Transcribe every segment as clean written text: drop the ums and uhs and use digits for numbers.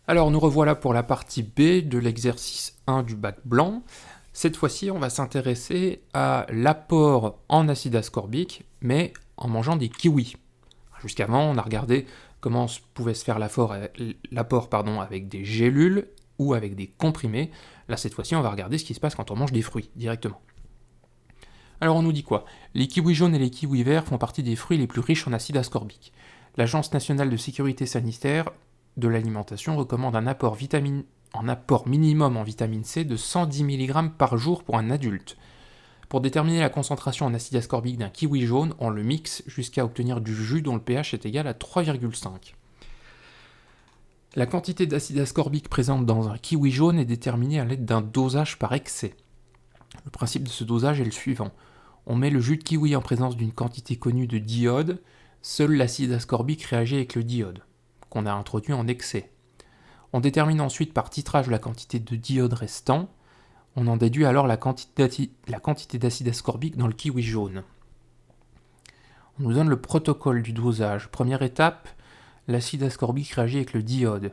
Alors nous revoilà pour la partie B de l'exercice 1 du bac blanc. Cette fois-ci, on va s'intéresser à l'apport en acide ascorbique, mais en mangeant des kiwis. Jusqu'avant, on a regardé comment pouvait se faire l'apport avec des gélules ou avec des comprimés. Là, cette fois-ci, on va regarder ce qui se passe quand on mange des fruits directement. Alors on nous dit quoi? Les kiwis jaunes et les kiwis verts font partie des fruits les plus riches en acide ascorbique. L'Agence nationale de sécurité sanitaire de l'alimentation recommande un apport minimum en vitamine C de 110 mg par jour pour un adulte. Pour déterminer la concentration en acide ascorbique d'un kiwi jaune, on le mixe jusqu'à obtenir du jus dont le pH est égal à 3,5. La quantité d'acide ascorbique présente dans un kiwi jaune est déterminée à l'aide d'un dosage par excès. Le principe de ce dosage est le suivant. On met le jus de kiwi en présence d'une quantité connue de d'iode, seul l'acide ascorbique réagit avec le d'iode, qu'on a introduit en excès. On détermine ensuite par titrage la quantité de d'iode restant. On en déduit alors la quantité d'acide ascorbique dans le kiwi jaune. On nous donne le protocole du dosage. Première étape, l'acide ascorbique réagit avec le d'iode.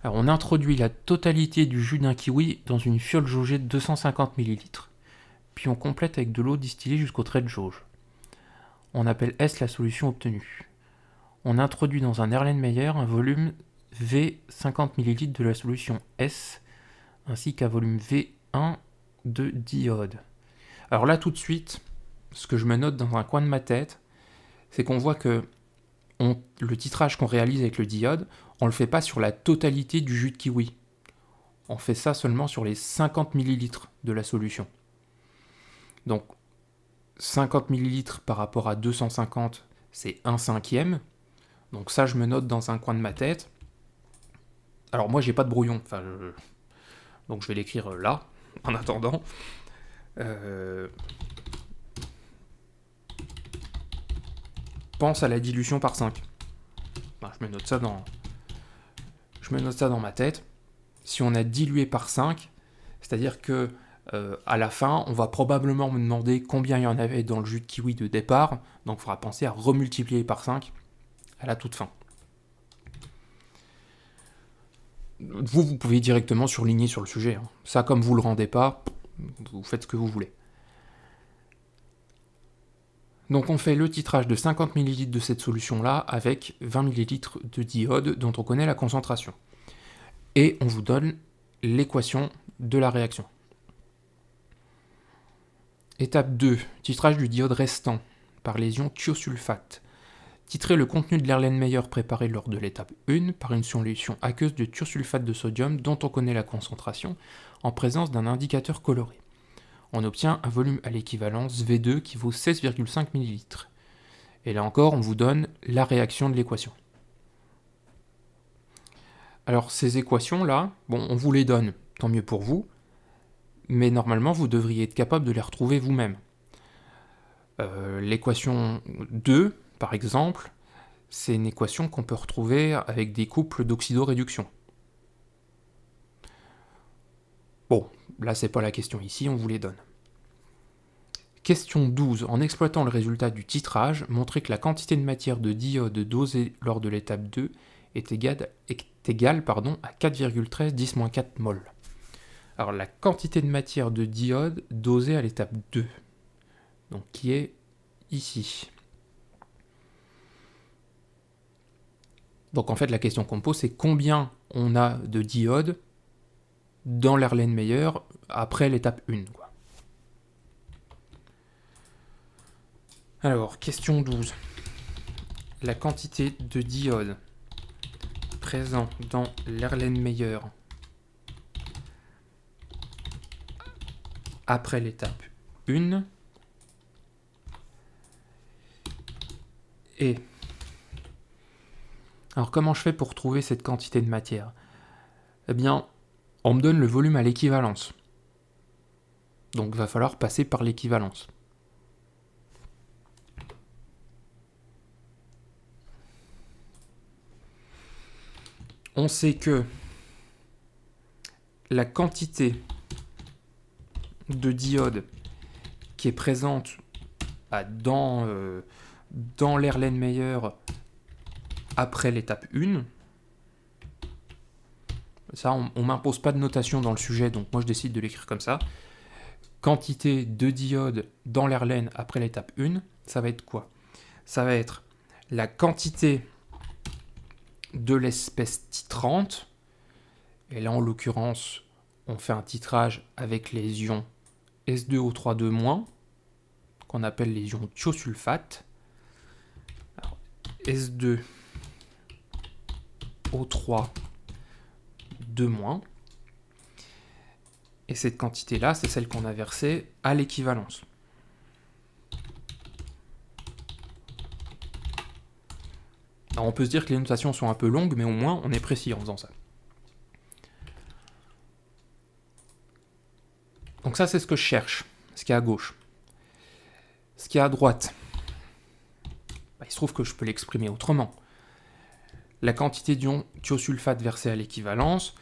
Alors on introduit la totalité du jus d'un kiwi dans une fiole jaugée de 250 ml, puis on complète avec de l'eau distillée jusqu'au trait de jauge. On appelle S la solution obtenue. On introduit dans un Erlenmeyer un volume V 50 ml de la solution S, ainsi qu'un volume V1 de d'iode. Alors là tout de suite, ce que je me note dans un coin de ma tête, c'est qu'on voit que le titrage qu'on réalise avec le d'iode, on ne le fait pas sur la totalité du jus de kiwi. On fait ça seulement sur les 50 ml de la solution. Donc 50 ml par rapport à 250, c'est 1/5. Donc ça, je me note dans un coin de ma tête. Alors moi, j'ai pas de brouillon, donc je vais l'écrire là, en attendant. Pense à la dilution par 5. Ben, je me note ça dans ma tête. Si on a dilué par 5, c'est-à-dire que à la fin, on va probablement me demander combien il y en avait dans le jus de kiwi de départ, donc il faudra penser à remultiplier par 5 à la toute fin. Vous pouvez directement surligner sur le sujet. Hein. Ça, comme vous ne le rendez pas, vous faites ce que vous voulez. Donc on fait le titrage de 50 ml de cette solution-là avec 20 ml de d'iode dont on connaît la concentration. Et on vous donne l'équation de la réaction. Étape 2, titrage du d'iode restant par lésion thiosulfate. Titrer le contenu de l'Erlenmeyer préparé lors de l'étape 1 par une solution aqueuse de thiosulfate de sodium dont on connaît la concentration en présence d'un indicateur coloré. On obtient un volume à l'équivalence V2 qui vaut 16,5 ml. Et là encore, on vous donne la réaction de l'équation. Alors ces équations-là, on vous les donne, tant mieux pour vous, mais normalement vous devriez être capable de les retrouver vous-même. L'équation 2, par exemple, c'est une équation qu'on peut retrouver avec des couples d'oxydoréduction. Bon, là c'est pas la question ici, on vous les donne. Question 12. En exploitant le résultat du titrage, montrez que la quantité de matière de d'iode dosée lors de l'étape 2 est égale à 4,13 10-4 mol. Alors la quantité de matière de d'iode dosée à l'étape 2, donc qui est ici. Donc en fait la question qu'on me pose c'est combien on a de d'iode dans l'Erlenmeyer après l'étape 1. Alors, question 12. La quantité de d'iode présent dans l'Erlenmeyer après l'étape 1 est... Alors comment je fais pour trouver cette quantité de matière? Eh bien, on me donne le volume à l'équivalence. Donc il va falloir passer par l'équivalence. On sait que la quantité de d'iode qui est présente dans l'Erlenmeyer après l'étape 1 Ça, on ne m'impose pas de notation dans le sujet, donc moi je décide de l'écrire comme ça. Quantité de diodes dans l'Erlen après l'étape 1, ça va être quoi? Ça va être la quantité de l'espèce titrante, et là en l'occurrence, on fait un titrage avec les ions S2O32-, qu'on appelle les ions thiosulfate. Alors, S2O3 2-. Et cette quantité-là, c'est celle qu'on a versée à l'équivalence. Alors on peut se dire que les notations sont un peu longues, mais au moins on est précis en faisant ça. Donc ça, c'est ce que je cherche, ce qui est à gauche. Ce qui est à droite, il se trouve que je peux l'exprimer autrement. La quantité d'ion thiosulfate versée à l'équivalence,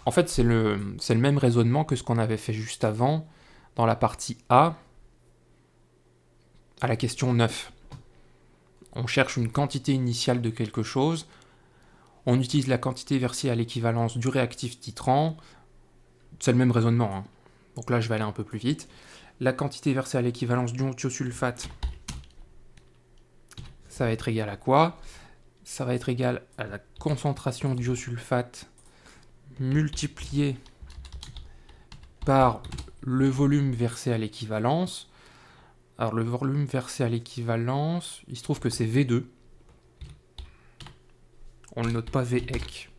en fait, c'est le même raisonnement que ce qu'on avait fait juste avant dans la partie A, à la question 9. On cherche une quantité initiale de quelque chose, on utilise la quantité versée à l'équivalence du réactif titrant, c'est le même raisonnement, hein. Donc là, je vais aller un peu plus vite. La quantité versée à l'équivalence d'ion thiosulfate, ça va être égal à quoi? Ça va être égal à la concentration d'iosulfate multiplié par le volume versé à l'équivalence. Alors le volume versé à l'équivalence, il se trouve que c'est V2. On ne le note pas VEC.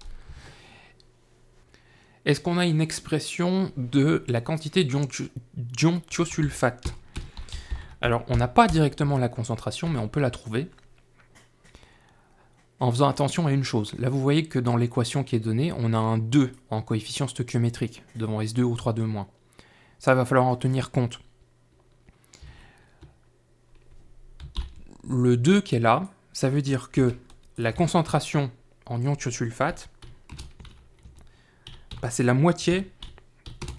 Est-ce qu'on a une expression de la quantité d'ion thiosulfate? Alors on n'a pas directement la concentration, mais on peut la trouver. En faisant attention à une chose, là vous voyez que dans l'équation qui est donnée, on a un 2 en coefficient stoichiométrique devant S2O32-. Ça va falloir en tenir compte. Le 2 qui est là, ça veut dire que la concentration en ion thiosulfate, c'est la moitié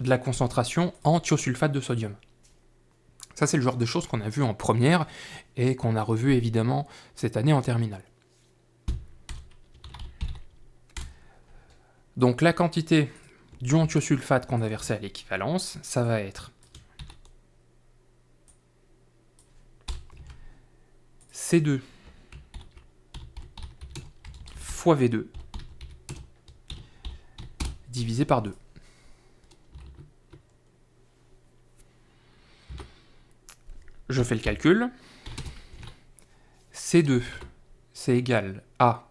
de la concentration en thiosulfate de sodium. Ça, c'est le genre de choses qu'on a vu en première et qu'on a revu évidemment cette année en terminale. Donc la quantité d'ion thiosulfate qu'on a versé à l'équivalence, ça va être C2 fois V2 divisé par 2. Je fais le calcul. C2, c'est égal à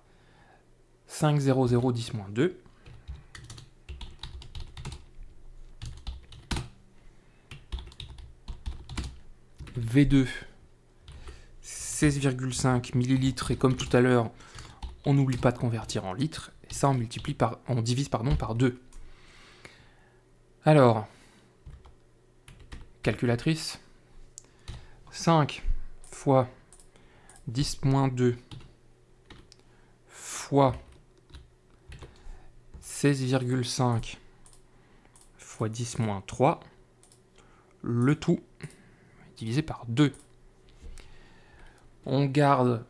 5,0010-2 V2, 16,5 millilitres, et comme tout à l'heure, on n'oublie pas de convertir en litres, et ça on divise par 2. Alors, calculatrice, 5 fois 10-2 fois 16,5 fois 10-3, le tout divisé par 2. On garde,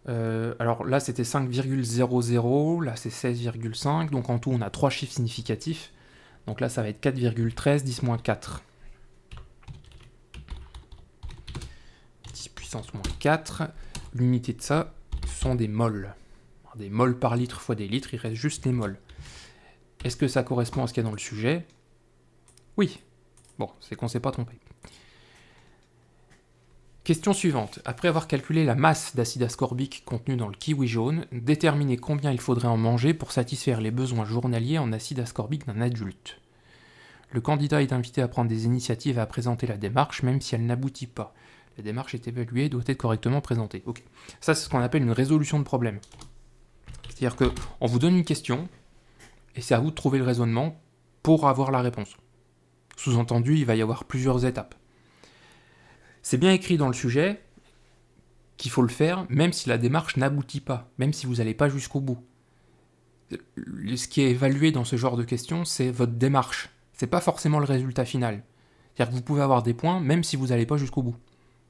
alors là c'était 5,00, là c'est 16,5, donc en tout on a 3 chiffres significatifs. Donc là ça va être 4,13, 10-4. 10 puissance moins 4. L'unité de ça sont des moles. Alors, des moles par litre fois des litres, il reste juste les moles. Est-ce que ça correspond à ce qu'il y a dans le sujet? Oui. Bon, c'est qu'on ne s'est pas trompé. Question suivante. Après avoir calculé la masse d'acide ascorbique contenu dans le kiwi jaune, déterminez combien il faudrait en manger pour satisfaire les besoins journaliers en acide ascorbique d'un adulte. Le candidat est invité à prendre des initiatives et à présenter la démarche, même si elle n'aboutit pas. La démarche est évaluée et doit être correctement présentée. Ok. Ça, c'est ce qu'on appelle une résolution de problème. C'est-à-dire qu'on vous donne une question, et c'est à vous de trouver le raisonnement pour avoir la réponse. Sous-entendu, il va y avoir plusieurs étapes. C'est bien écrit dans le sujet qu'il faut le faire, même si la démarche n'aboutit pas, même si vous n'allez pas jusqu'au bout. Ce qui est évalué dans ce genre de questions, c'est votre démarche. C'est pas forcément le résultat final. C'est-à-dire que vous pouvez avoir des points, même si vous n'allez pas jusqu'au bout.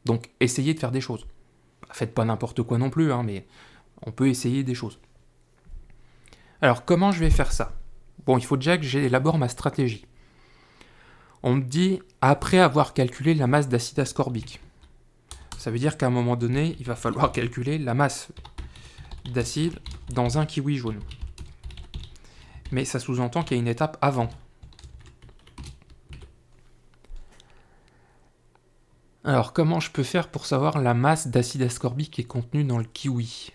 Donc, essayez de faire des choses. Faites pas n'importe quoi non plus, mais on peut essayer des choses. Alors, comment je vais faire ça? Bon, il faut déjà que j'élabore ma stratégie. On me dit, après avoir calculé la masse d'acide ascorbique. Ça veut dire qu'à un moment donné, il va falloir calculer la masse d'acide dans un kiwi jaune. Mais ça sous-entend qu'il y a une étape avant. Alors, comment je peux faire pour savoir la masse d'acide ascorbique qui est contenue dans le kiwi ?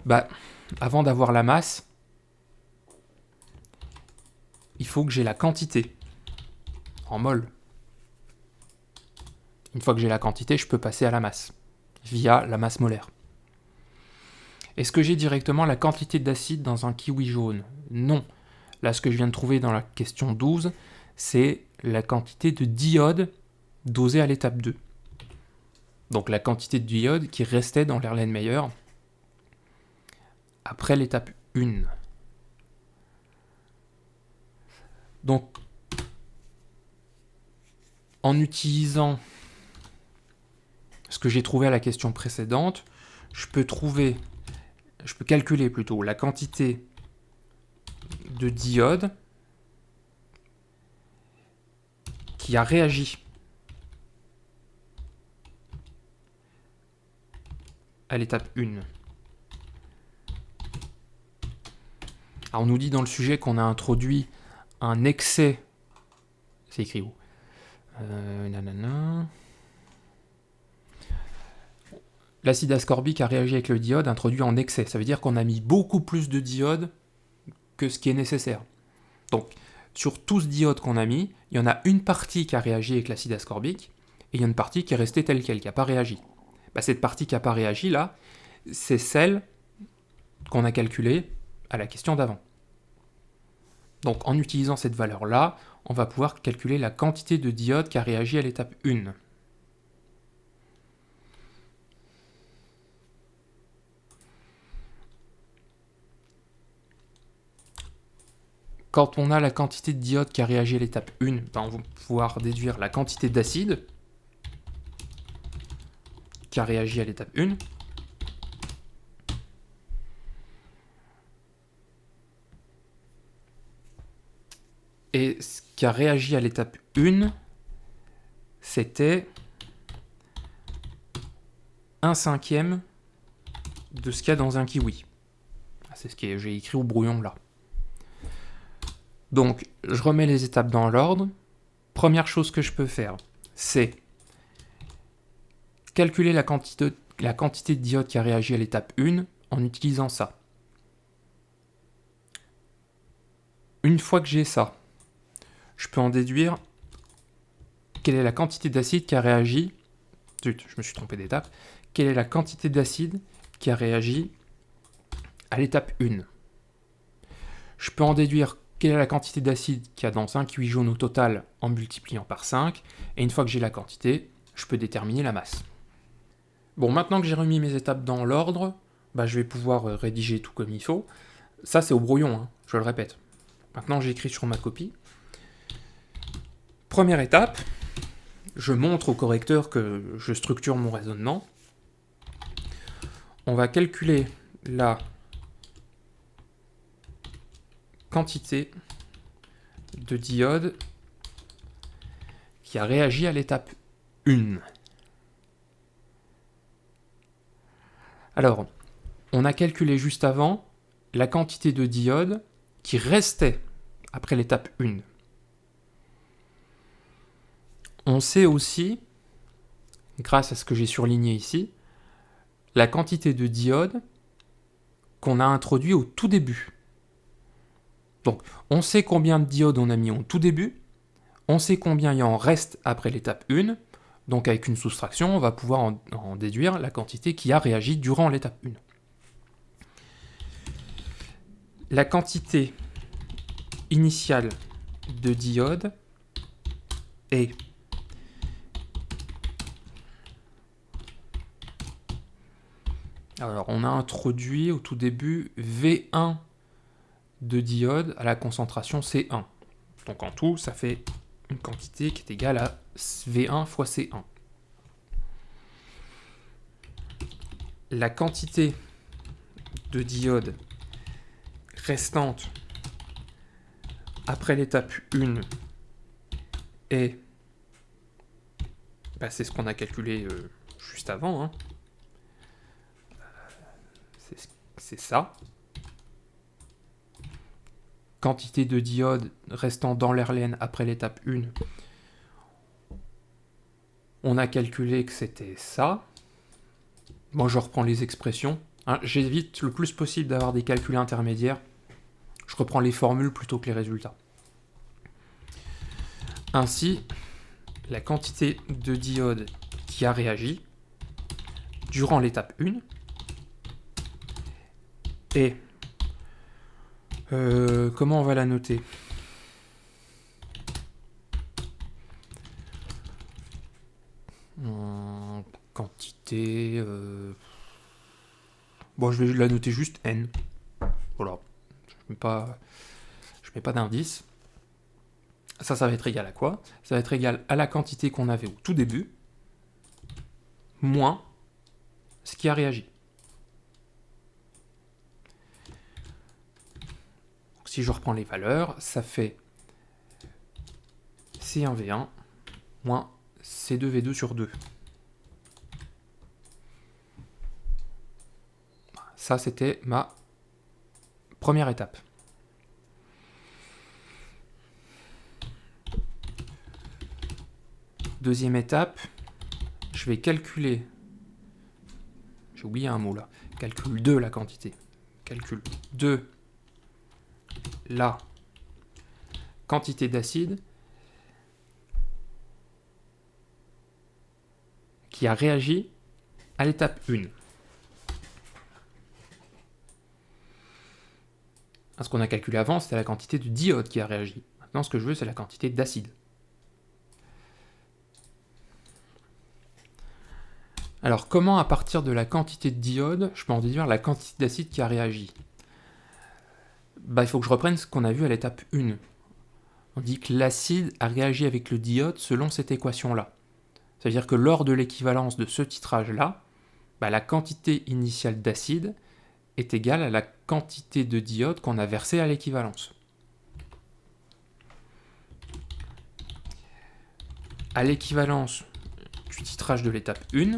Bah, avant d'avoir la masse, il faut que j'ai la quantité en mol. Une fois que j'ai la quantité, je peux passer à la masse, via la masse molaire. Est-ce que j'ai directement la quantité d'acide dans un kiwi jaune ? Non. Là, ce que je viens de trouver dans la question 12, c'est la quantité de d'iode dosée à l'étape 2. Donc la quantité de d'iode qui restait dans l'Erlenmeyer après l'étape 1. Donc, en utilisant ce que j'ai trouvé à la question précédente, je peux calculer plutôt la quantité de d'iode qui a réagi à l'étape 1. Alors on nous dit dans le sujet qu'on a introduit un excès. C'est écrit où ? L'acide ascorbique a réagi avec le d'iode introduit en excès. Ça veut dire qu'on a mis beaucoup plus de d'iode que ce qui est nécessaire. Donc, sur tout ce d'iode qu'on a mis, il y en a une partie qui a réagi avec l'acide ascorbique, et il y a une partie qui est restée telle quelle, qui n'a pas réagi. Cette partie qui n'a pas réagi, là, c'est celle qu'on a calculée à la question d'avant. Donc, en utilisant cette valeur-là, on va pouvoir calculer la quantité de d'iode qui a réagi à l'étape 1. Quand on a la quantité de d'iode qui a réagi à l'étape 1, on va pouvoir déduire la quantité d'acide qui a réagi à l'étape 1. Et ce qui a réagi à l'étape 1, c'était 1/5 de ce qu'il y a dans un kiwi. C'est ce que j'ai écrit au brouillon là. Donc, je remets les étapes dans l'ordre. Première chose que je peux faire, c'est calculer la quantité de d'iode qui a réagi à l'étape 1 en utilisant ça. Une fois que j'ai ça, je peux en déduire quelle est la quantité d'acide qui a réagi. Zut, je me suis trompé d'étape. Quelle est la quantité d'acide qui a réagi à l'étape 1. Je peux en déduire quelle est la quantité d'acide qu'il y a dans un kiwi jaune au total en multipliant par 5. Et une fois que j'ai la quantité, je peux déterminer la masse. Bon, maintenant que j'ai remis mes étapes dans l'ordre, je vais pouvoir rédiger tout comme il faut. Ça, c'est au brouillon, je le répète. Maintenant, j'écris sur ma copie. Première étape, je montre au correcteur que je structure mon raisonnement. On va calculer la quantité de d'iode qui a réagi à l'étape 1. Alors, on a calculé juste avant la quantité de d'iode qui restait après l'étape 1. On sait aussi, grâce à ce que j'ai surligné ici, la quantité de d'iode qu'on a introduit au tout début. Donc, on sait combien de d'iode on a mis au tout début, on sait combien il en reste après l'étape 1, donc avec une soustraction, on va pouvoir en déduire la quantité qui a réagi durant l'étape 1. La quantité initiale de d'iode est alors on a introduit au tout début V1 de d'iode à la concentration C1. Donc en tout, ça fait une quantité qui est égale à V1 fois C1. La quantité de d'iode restante après l'étape 1 et bah, c'est ce qu'on a calculé juste avant, hein. C'est ça. Quantité de diodes restant dans l'Herlène après l'étape 1. On a calculé que c'était ça. Bon, je reprends les expressions. Hein, j'évite le plus possible d'avoir des calculs intermédiaires. Je reprends les formules plutôt que les résultats. Ainsi, la quantité de diodes qui a réagi durant l'étape 1 est... comment on va la noter ? Quantité... Bon, je vais la noter juste N. Voilà. Je mets pas d'indice. Ça va être égal à quoi ? Ça va être égal à la quantité qu'on avait au tout début, moins ce qui a réagi. Donc, si je reprends les valeurs, ça fait C1V1 moins C2V2 sur 2. Ça, c'était ma première étape. Deuxième étape, je vais calculer, j'ai oublié un mot là, calcul de la quantité, calcul de la quantité d'acide qui a réagi à l'étape 1. Ce qu'on a calculé avant, c'était la quantité de diodes qui a réagi. Maintenant, ce que je veux, c'est la quantité d'acide. Alors, comment, à partir de la quantité de diodes, je peux en déduire la quantité d'acide qui a réagi ? Il faut que je reprenne ce qu'on a vu à l'étape 1. On dit que l'acide a réagi avec le diode selon cette équation-là. C'est-à-dire que lors de l'équivalence de ce titrage-là, la quantité initiale d'acide est égale à la quantité de diodes qu'on a versée à l'équivalence. À l'équivalence du titrage de l'étape 1,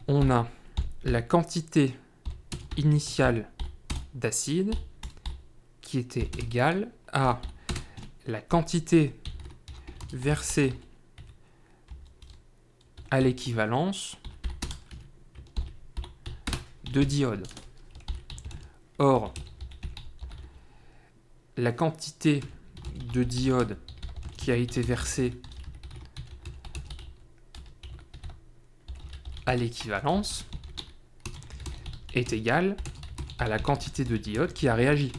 on a la quantité initiale d'acide qui était égale à la quantité versée à l'équivalence de diodes. Or, la quantité de diodes qui a été versée à l'équivalence est égale à la quantité de diodes qui a réagi.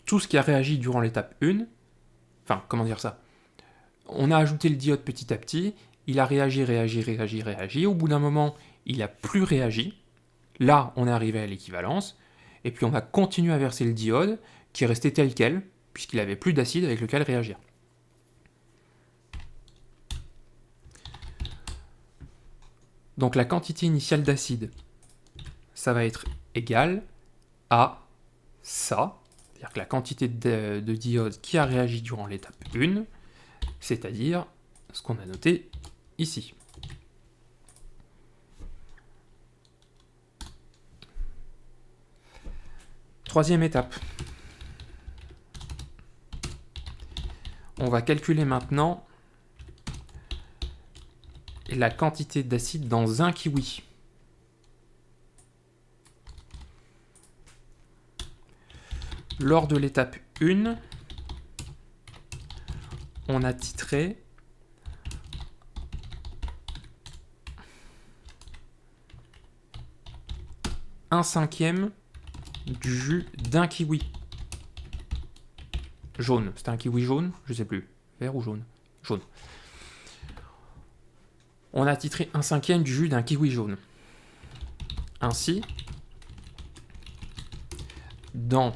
Tout ce qui a réagi durant l'étape 1, enfin, comment dire ça ? On a ajouté le diode petit à petit, il a réagi, au bout d'un moment, il n'a plus réagi, là, on est arrivé à l'équivalence, et puis on a continué à verser le diode, qui est resté tel quel, puisqu'il n'avait plus d'acide avec lequel réagir. Donc la quantité initiale d'acide, ça va être égal à ça, c'est-à-dire que la quantité de diodes qui a réagi durant l'étape 1, c'est-à-dire ce qu'on a noté ici. Troisième étape. On va calculer maintenant la quantité d'acide dans un kiwi. Lors de l'étape 1, on a titré un cinquième du jus d'un kiwi. Jaune. C'était un kiwi jaune ? Je sais plus. Vert ou jaune ? Jaune. On a titré un cinquième du jus d'un kiwi jaune. Ainsi, dans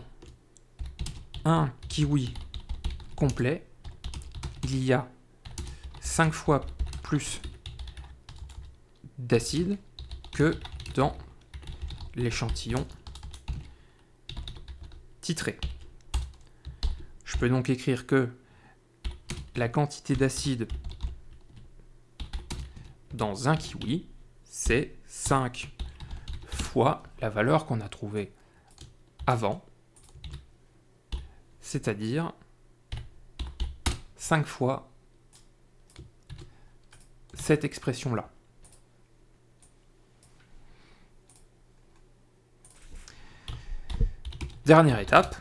un kiwi complet, il y a 5 fois plus d'acide que dans l'échantillon titré. Je peux donc écrire que la quantité d'acide dans un kiwi, c'est 5 fois la valeur qu'on a trouvée avant, c'est-à-dire 5 fois cette expression-là. Dernière étape,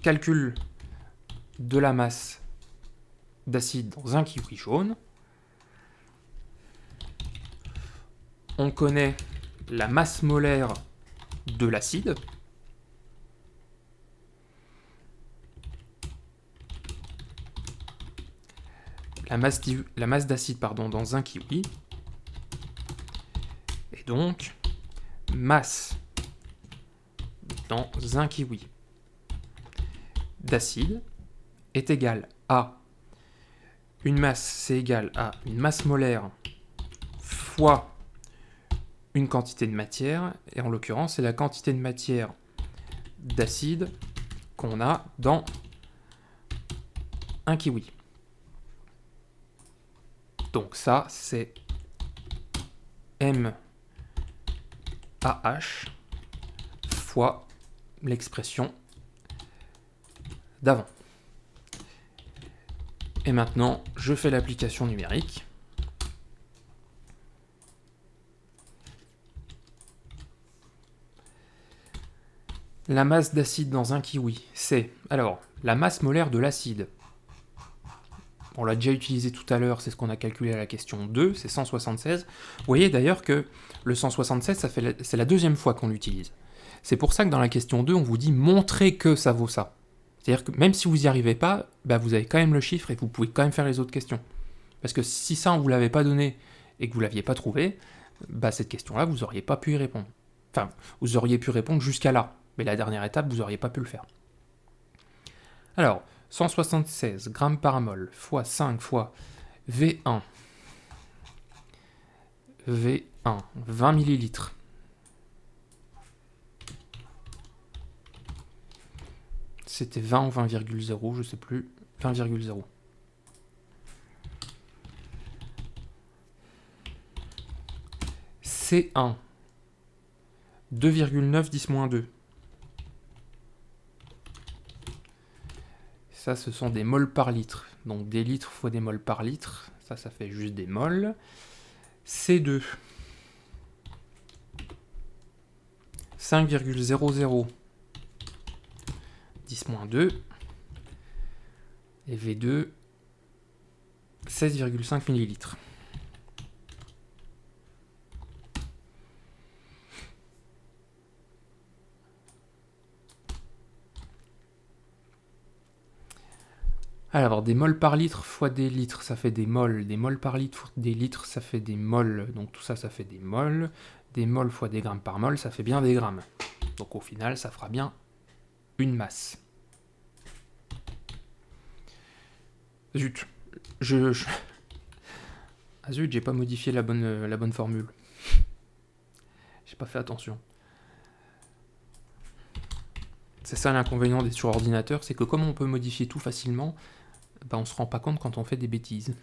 calcul de la masse d'acide dans un kiwi jaune. On connaît la masse molaire de l'acide. La masse d'acide dans un kiwi. Et donc, masse dans un kiwi d'acide est égale à une masse, c'est égal à une masse molaire fois une quantité de matière, et en l'occurrence, c'est la quantité de matière d'acide qu'on a dans un kiwi. Donc ça, c'est MAH fois l'expression d'avant. Et maintenant, je fais l'application numérique. La masse d'acide dans un kiwi, c'est alors la masse molaire de l'acide. On l'a déjà utilisé tout à l'heure, c'est ce qu'on a calculé à la question 2, c'est 176. Vous voyez d'ailleurs que le 176, c'est la deuxième fois qu'on l'utilise. C'est pour ça que dans la question 2, on vous dit montrer que ça vaut ça. C'est-à-dire que même si vous n'y arrivez pas, vous avez quand même le chiffre et vous pouvez quand même faire les autres questions. Parce que si ça, on ne vous l'avait pas donné et que vous ne l'aviez pas trouvé, cette question-là, vous n'auriez pas pu y répondre. Enfin, vous auriez pu répondre jusqu'à là. Mais la dernière étape, vous n'auriez pas pu le faire. Alors, 176 grammes par mol fois 5 fois V1. V1, 20 millilitres. C'était 20 ou 20,0, je ne sais plus. 20,0. C1, 2,9 10-2. Ça, ce sont des moles par litre. Donc des litres fois des moles par litre. Ça fait juste des moles. C2, 5,00 10-2. Et V2, 16,5 millilitres. Alors, des moles par litre fois des litres, ça fait des moles. Des moles par litre fois des litres, ça fait des moles. Donc tout ça, ça fait des moles. Des moles fois des grammes par mol, ça fait bien des grammes. Donc au final, ça fera bien une masse. Zut. Ah zut, j'ai pas modifié la bonne formule. J'ai pas fait attention. C'est ça l'inconvénient des sur ordinateur, c'est que comme on peut modifier tout facilement, on se rend pas compte quand on fait des bêtises.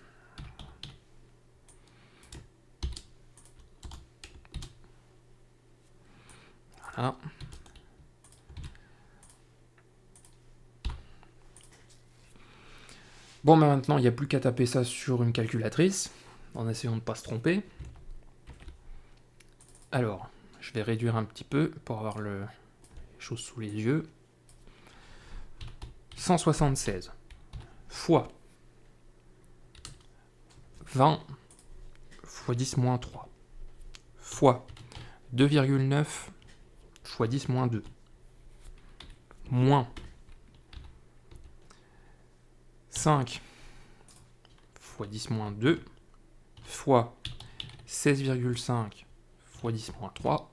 Voilà. Bon, maintenant, il n'y a plus qu'à taper ça sur une calculatrice, en essayant de ne pas se tromper. Alors, je vais réduire un petit peu pour avoir les choses sous les yeux. 176 fois 20 fois 10-3 fois 2,9 fois 10-2 moins 5 fois 10-2 fois 16,5 fois 10-3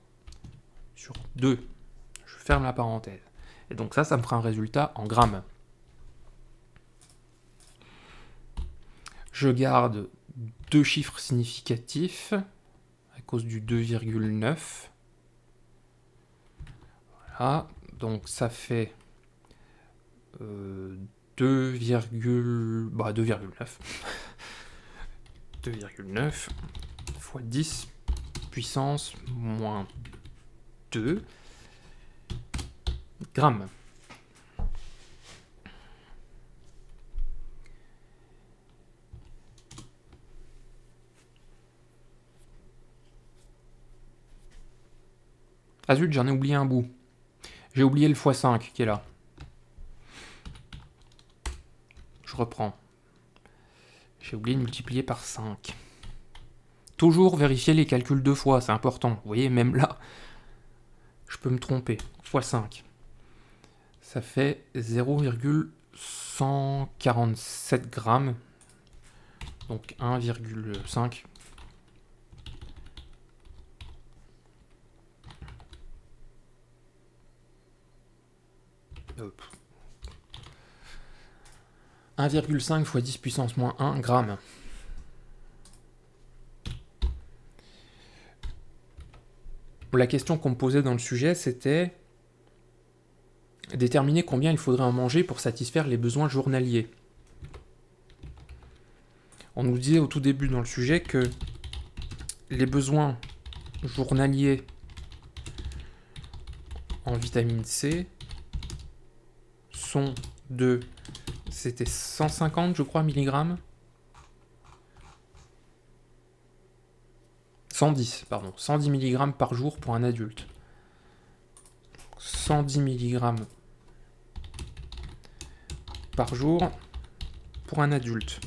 sur 2. Je ferme la parenthèse. Et donc ça me fera un résultat en grammes. Je garde deux chiffres significatifs à cause du 2,9. Voilà, donc ça fait 2,9. 2,9 fois 10 puissance moins 2 grammes. Ah zut, j'en ai oublié un bout. J'ai oublié le x5 qui est là. Je reprends. J'ai oublié de multiplier par 5. Toujours vérifier les calculs deux fois, c'est important. Vous voyez, même là, je peux me tromper. x5. Ça fait 0,147 grammes. Donc 1,5. Hop. 1,5 fois 10 puissance moins 1 grammes. La question qu'on me posait dans le sujet, c'était déterminer combien il faudrait en manger pour satisfaire les besoins journaliers. On nous disait au tout début dans le sujet que les besoins journaliers en vitamine C sont de... C'était 150, je crois, milligrammes. 110 mg par jour pour un adulte. 110 mg par jour pour un adulte.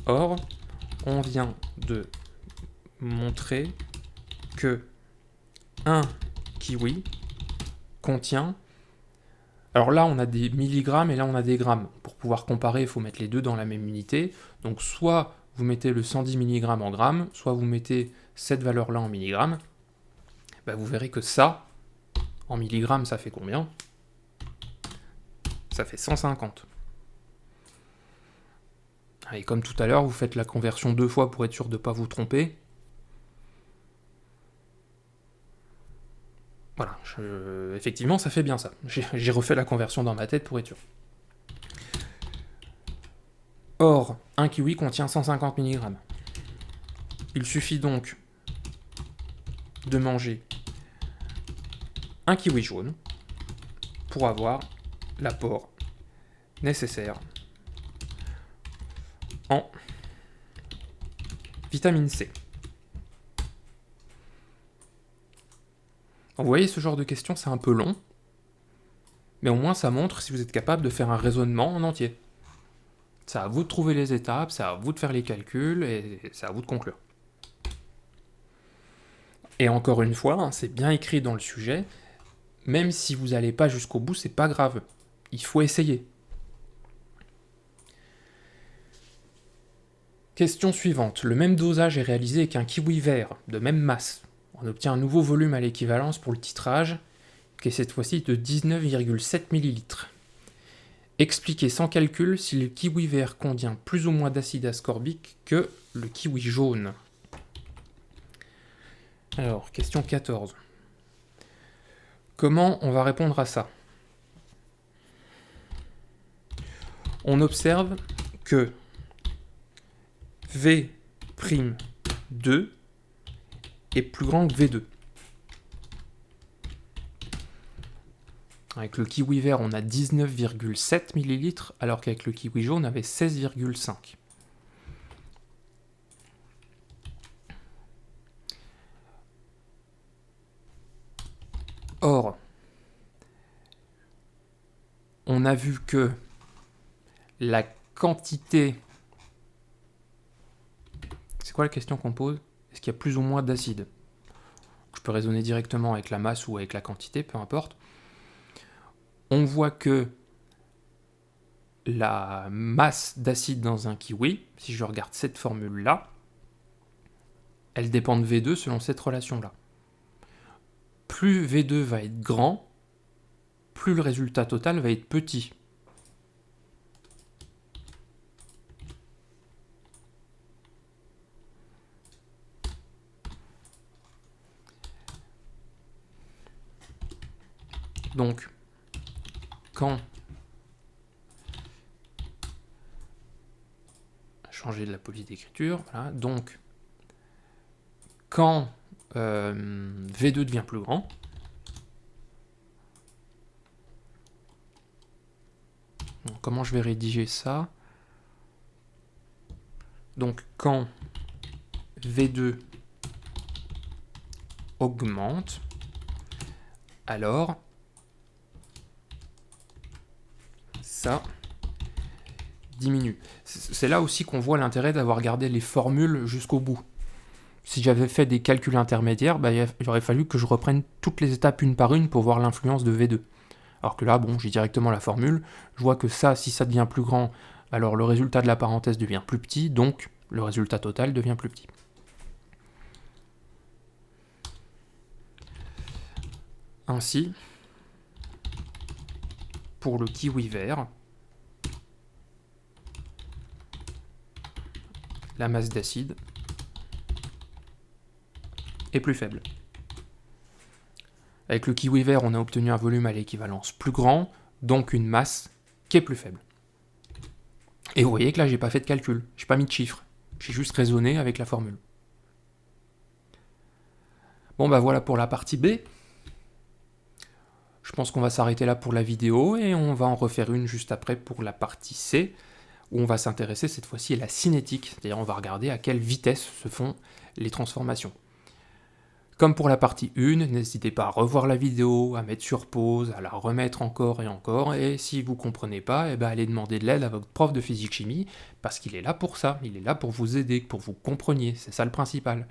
Or, on vient de montrer que un kiwi contient... Alors là, on a des milligrammes et là, on a des grammes. Pour pouvoir comparer, il faut mettre les deux dans la même unité. Donc, soit vous mettez le 110 mg en grammes, soit vous mettez cette valeur-là en milligrammes. Bah, vous verrez que ça, en milligrammes, ça fait combien? Ça fait 150. Et comme tout à l'heure, vous faites la conversion deux fois pour être sûr de ne pas vous tromper. Voilà, effectivement, ça fait bien ça. J'ai refait la conversion dans ma tête pour être sûr. Or, un kiwi contient 150 mg. Il suffit donc de manger un kiwi jaune pour avoir l'apport nécessaire en vitamine C. Vous voyez, ce genre de questions, c'est un peu long, mais au moins ça montre si vous êtes capable de faire un raisonnement en entier. C'est à vous de trouver les étapes, c'est à vous de faire les calculs, et c'est à vous de conclure. Et encore une fois, hein, c'est bien écrit dans le sujet, même si vous n'allez pas jusqu'au bout, c'est pas grave. Il faut essayer. Question suivante. Le même dosage est réalisé avec un kiwi vert, de même masse. On obtient un nouveau volume à l'équivalence pour le titrage, qui est cette fois-ci de 19,7 ml. Expliquez sans calcul si le kiwi vert contient plus ou moins d'acide ascorbique que le kiwi jaune. Alors, question 14. Comment on va répondre à ça? On observe que V'2 est plus grand que V2. Avec le kiwi vert, on a 19,7 ml, alors qu'avec le kiwi jaune, on avait 16,5. Or, on a vu que la quantité... C'est quoi la question qu'on pose? Est-ce qu'il y a plus ou moins d'acide? Je peux raisonner directement avec la masse ou avec la quantité, peu importe. On voit que la masse d'acide dans un kiwi, si je regarde cette formule-là, elle dépend de V2 selon cette relation-là. Plus V2 va être grand, plus le résultat total va être petit. Donc, quand... Changer de la police d'écriture, voilà. Donc, quand V2 devient plus grand, donc, comment je vais rédiger ça? Donc, quand V2 augmente, alors ça diminue. C'est là aussi qu'on voit l'intérêt d'avoir gardé les formules jusqu'au bout. Si j'avais fait des calculs intermédiaires, il aurait fallu que je reprenne toutes les étapes une par une pour voir l'influence de V2. Alors que là, bon, j'ai directement la formule, je vois que ça, si ça devient plus grand, alors le résultat de la parenthèse devient plus petit, donc le résultat total devient plus petit. Ainsi, pour le kiwi vert, la masse d'acide est plus faible. Avec le kiwi vert, on a obtenu un volume à l'équivalence plus grand, donc une masse qui est plus faible. Et vous voyez que là, j'ai pas fait de calcul, j'ai pas mis de chiffres, j'ai juste raisonné avec la formule. Bon bah voilà pour la partie B. Je pense qu'on va s'arrêter là pour la vidéo et on va en refaire une juste après pour la partie C, où on va s'intéresser cette fois-ci à la cinétique, c'est-à-dire on va regarder à quelle vitesse se font les transformations. Comme pour la partie 1, n'hésitez pas à revoir la vidéo, à mettre sur pause, à la remettre encore et encore, et si vous ne comprenez pas, allez demander de l'aide à votre prof de physique-chimie, parce qu'il est là pour ça, il est là pour vous aider, pour que vous compreniez, c'est ça le principal.